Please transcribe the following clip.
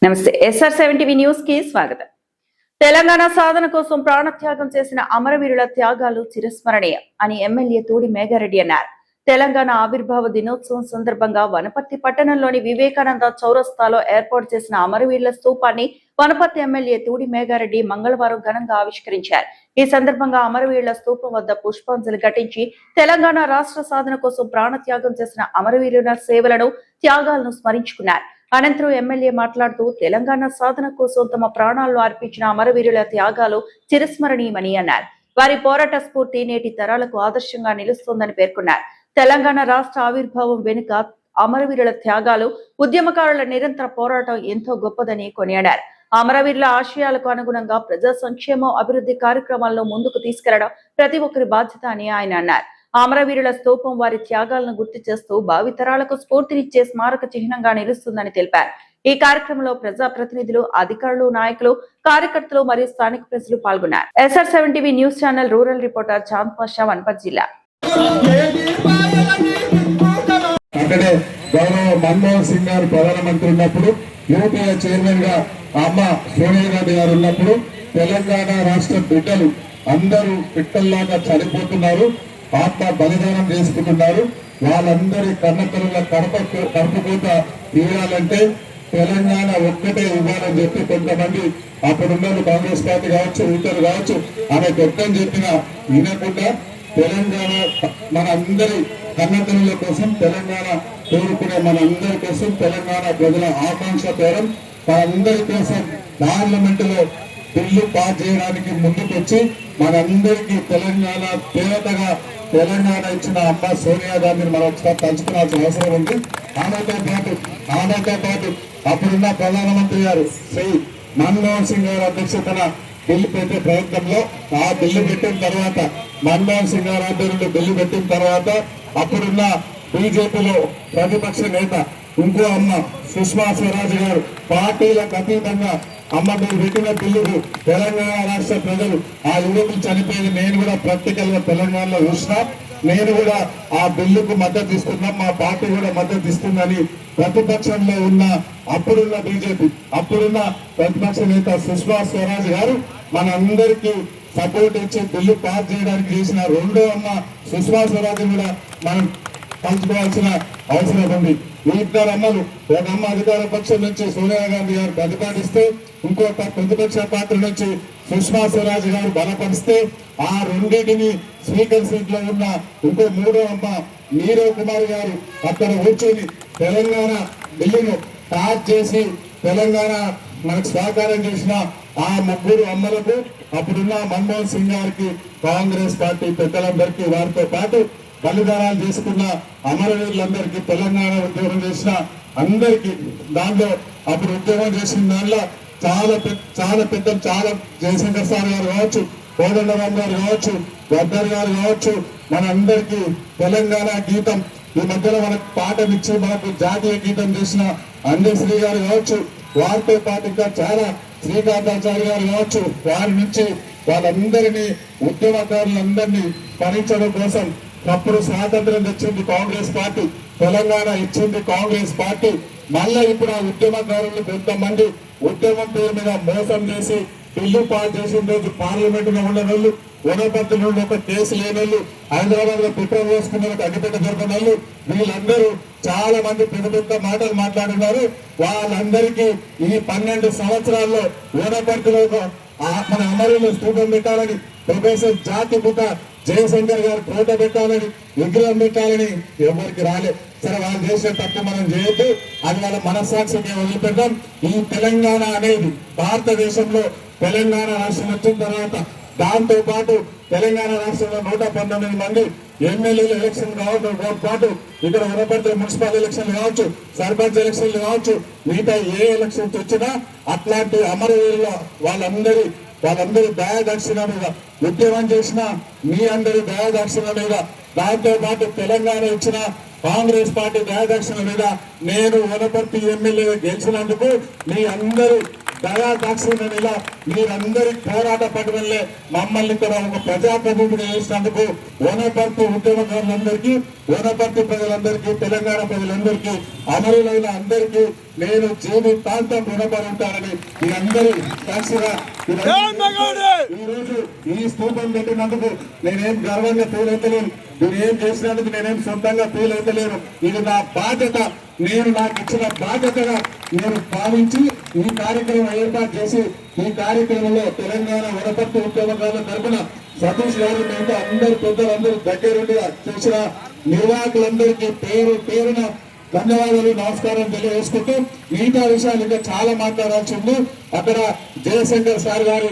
నమస్తే SR7 news కి స్వాగతం. తెలంగాణ సాధన కోసం ప్రాణత్యాగం చేసిన అమరవీరుల త్యాగాలు చిరస్మరణీయం అని ఎమ్మెల్యే తూడి మేఘారెడ్డి అన్నారు. తెలంగాణ ఆవిర్భావ దినోత్సవం సందర్భంగా వనపర్తి పట్టణంలోని వివేకానంద చౌరస్తాలో ఏర్పాటు చేసిన అమరవీరుల స్తూపాన్ని వనపర్తి ఎమ్మెల్యే తూడి మేఘారెడ్డి మంగళవారం ఘనంగా ఆవిష్కరించారు. ఈ సందర్భంగా అమరవీరుల స్తూపం వద్ద పుష్పాంజలి ఘటించి తెలంగాణ రాష్ట్ర సాధన కోసం ప్రాణత్యాగం చేసిన అమరవీరుల సేవలను, త్యాగాలను స్మరించుకున్నారు. అనంతరం ఎమ్మెల్యే మాట్లాడుతూ తెలంగాణ సాధన కోసం తమ ప్రాణాలను అర్పించిన అమరవీరుల త్యాగాలు చిరస్మరణీయమని అన్నారు. వారి పోరాట స్ఫూర్తి నేటి తరాలకు ఆదర్శంగా నిలుస్తోందని పేర్కొన్నారు. తెలంగాణ రాష్ట్ర ఆవిర్భావం వెనుక అమరవీరుల త్యాగాలు, ఉద్యమకారుల నిరంతర పోరాటం ఎంతో గొప్పదని కొనియాడారు. అమరవీరుల ఆశయాలకు అనుగుణంగా ప్రజా సంక్షేమం, అభివృద్ధి కార్యక్రమాలను ముందుకు తీసుకెళ్లడం ప్రతి ఒక్కరి బాధ్యత అని ఆయన అన్నారు. అమరవీరుల స్తూపం వారి త్యాగాలను గుర్తు చేస్తూ భావితరాలకు స్ఫూర్తినిచ్చే స్మారక చిహ్నంగా నిలుస్తుందని తెలిపారు. ఈ కార్యక్రమంలో ప్రజా ప్రతినిధులు, అధికారులు, నాయకులు, కార్యకర్తలు మరియు స్థానిక ప్రజలు పాల్గొన్నారు. SR7 news channel rural reporter Chand Pasha, Wanaparthy జిల్లా. అక్కడే గౌరవ మన్మోహన్ సింగ్ గారు ప్రధానమంత్రి ఉన్నప్పుడు, యూపీఏ చైర్మన్ గా అమ్మ సోనియా గాంధీ గారు ఉన్నప్పుడు తెలంగాణ రాష్ట్ర బిడ్డలు అందరూ పిట్టల్లాగా చనిపోతున్నారు, ఆత్మ బలిదానం చేసుకుంటున్నారు. వాళ్ళందరి కన్నతల్లుల కడుపుకోత తీయాలంటే తెలంగాణ ఒక్కటే ఇవ్వాలని చెప్పి కొంతమంది అప్పుడున్న కాంగ్రెస్ పార్టీ కావచ్చు, ఇతరులు కావచ్చు, ఆమె గొప్పం చెప్పిన వినకుండా తెలంగాణ మన అందరి కన్నతల్లుల కోసం, తెలంగాణ కోరుకునే మన అందరి కోసం, తెలంగాణ ప్రజల ఆకాంక్ష పేరం మనందరి కోసం పార్లమెంట్ లో బిల్లు పాస్ చేయడానికి ముందుకొచ్చి మనందరికీ తెలంగాణ దేవతగా తెలంగాణ ఇచ్చిన అమ్మ సోనియా గాంధీని మనం ఒకసారి తలుచుకోవాల్సిన అవసరం ఉంది. ఆమెతో పాటు అప్పుడున్న ప్రధానమంత్రి గారు శ్రీ మన్మోహన్ సింగ్ గారి అధ్యక్షతన బిల్లు పెట్టే ప్రయత్నంలో, ఆ బిల్లు పెట్టిన తర్వాత మన్మోహన్ సింగ్ గారి ఆధ్వర్యంలో బిల్లు పెట్టిన తర్వాత అప్పుడున్న బీజేపీలో ప్రతిపక్ష నేత ఇంకో అమ్మ సుష్మా స్వరాజ్ గారు పార్టీలకు అతీతంగా అమ్మ మీరు పెట్టిన బిల్లుకు తెలంగాణ రాష్ట్ర ప్రజలు, ఆ యువకులు చనిపోయింది నేను కూడా ప్రాక్టికల్ గా తెలంగాణలో చూసినా, నేను కూడా ఆ బిల్లుకు మద్దతు ఇస్తున్నాం, మా పార్టీ కూడా మద్దతు ఇస్తుందని ప్రతిపక్షంలో ఉన్న అప్పుడున్న బీజేపీ, అప్పుడున్న ప్రతిపక్ష నేత సుష్మా స్వరాజ్ గారు మనందరికీ సపోర్ట్ ఇచ్చి బిల్లు పాస్ చేయడానికి చేసిన రెండో అమ్మ సుష్మా స్వరాజ్ కూడా మనం పంచుకోవాల్సిన అవసరం ఉంది. ఈ ఇద్దరు అమ్మలు, ఒక అమ్మ అధికార పక్షం నుంచి సోనియా గాంధీ గారు ప్రతిపాదిస్తే, ఇంకో ప్రతిపక్ష పార్టీ నుంచి సుష్మా స్వరాజ్ గారు బలపరిస్తే, ఆ రెండింటిని స్పీకర్ సీట్ లో ఉన్న ఇంకో మూడో అమ్మ నీరవ్ కుమార్ గారు అక్కడ కూర్చొని తెలంగాణ బిల్లును పాస్ చేసి తెలంగాణ మనకు సహకారం చేసిన ఆ ముగ్గురు అమ్మలకు, అప్పుడున్న మన్మోహన్ సింగ్ గారికి, కాంగ్రెస్ పార్టీ పెద్దలందరికీ, వారితో పాటు బలిదానాలు చేసుకున్న అమరవీరులందరికీ, తెలంగాణ ఉద్యోగం చేసిన అందరికీ, దాంట్లో అప్పుడు ఉద్యోగం చేసిన దానిలో చాలా జయశంకర్ సార్ గారు కావచ్చు, కోదండరామ్ గారు కావచ్చు, గద్దర్ గారు కావచ్చు, మన అందరికీ తెలంగాణ గీతం ఈ మధ్యలో మనకు పాటనిచ్చి మనకు జాతీయ గీతం చేసిన అందశ్రీ గారు కావచ్చు, వారితో పాటు ఇంకా చాలా శ్రీకాంతాచార్య గారు కావచ్చు, వారి నుంచి వాళ్ళందరినీ ఉద్యమకారులందరినీ స్మరించడం కోసం అప్పుడు స్వాతంత్రం తెచ్చింది కాంగ్రెస్ పార్టీ, తెలంగాణ ఇచ్చింది కాంగ్రెస్ పార్టీ. మళ్ళీ ఇప్పుడు ఆ ఉద్యమకారులు కొంతమంది ఉద్యమం పేరు మీద మోసం చేసి బిల్లు పాస్ చేసిన రోజు పార్లమెంట్ లో ఉన్న వాళ్ళు, వనపర్తి నుండి ఒక కేసు లేని వాళ్ళు, హైదరాబాద్ లో పెట్రోల్ వేసుకున్న అడ్డుపెట్ట దొరికిన వాళ్ళు, వీళ్ళందరూ చాలా మంది పెద్ద మాటలు మాట్లాడినారు. వాళ్ళందరికీ ఈ 12 సంవత్సరాల్లో వనపర్తిలో మన అమరులు స్తూపం పెట్టాలని, ప్రొఫెసర్ జాతిపిత జయశంకర్ గారు ఫోటో పెట్టాలని, విగ్రహం పెట్టాలని ఎవరికి రాలేదు. సరే, వాళ్ళు చేసే తప్పు మనం చేయొద్దు, అది వాళ్ళ మనస్సాక్షికి వదిలిపెట్టాం. ఈ తెలంగాణ అనేది భారతదేశంలో తెలంగాణ రాష్ట్రం వచ్చిన తర్వాత, దాంతో పాటు తెలంగాణ రాష్ట్రంలో 119 మంది ఎమ్మెల్యేలు ఎలక్షన్ కావడంతో పాటు ఇక్కడ వనపర్తి మున్సిపల్ ఎలక్షన్లు కావచ్చు, సర్పంచ్ ఎలక్షన్లు కావచ్చు, మిగతా ఏ ఎలక్షన్స్ వచ్చినా అట్లాంటి అమరవీరుల వాళ్ళందరి దయాదక్షిణ మీద ఉద్యమం చేసిన మీ అందరి దయాదక్షిణ మీద, దాంతో పాటు తెలంగాణ ఇచ్చిన కాంగ్రెస్ పార్టీ దయాదక్షిణ మీద నేను వనపర్తి ఎమ్మెల్యేగా గెలిచినందుకు మీ అందరి దయా దాక్షిణ్యం ఇలా మీరందరి పోరాట పట్టుదలే మమ్మల్ని ఇక్కడ ఒక ప్రజాప్రతినిధిగా చేసినందుకు వనపర్తి ఉద్యమకారులందరికీ, వనపర్తి ప్రజలందరికీ, తెలంగాణ ప్రజలందరికీ, అమరులైన అందరికీ నేను జీవితాంతం రుణపడి ఉంటానని మీ అందరూ సాక్షిగా ఈ రోజు ఈ స్తూపం పెట్టినందుకు నేనేం గర్వంగా ఫీల్ అవుతలేను, నేనేం చేసినందుకు నేనేం సొంతంగా ఫీల్ అవుతలేను. ఇది నా బాధ్యత, నేను నాకు ఇచ్చిన బాధ్యతగా నేను భావించి ఈ కార్యక్రమం ఏర్పాటు చేసి ఈ కార్యక్రమంలో తెలంగాణ వనపర్తి ఉద్యమకారుల తరఫున సతీష్ గారు మిగతా అందరు పెద్దలందరూ దగ్గరుండి చేసిన నిర్వాహకులందరికీ పేరు పేరున ధన్యవాదాలు, నమస్కారం తెలియజేసుకుంటూ మిగతా విషయాలు ఇంకా చాలా మాట్లాడాల్సి ఉంది. అక్కడ జయశంకర్ సార్ గారి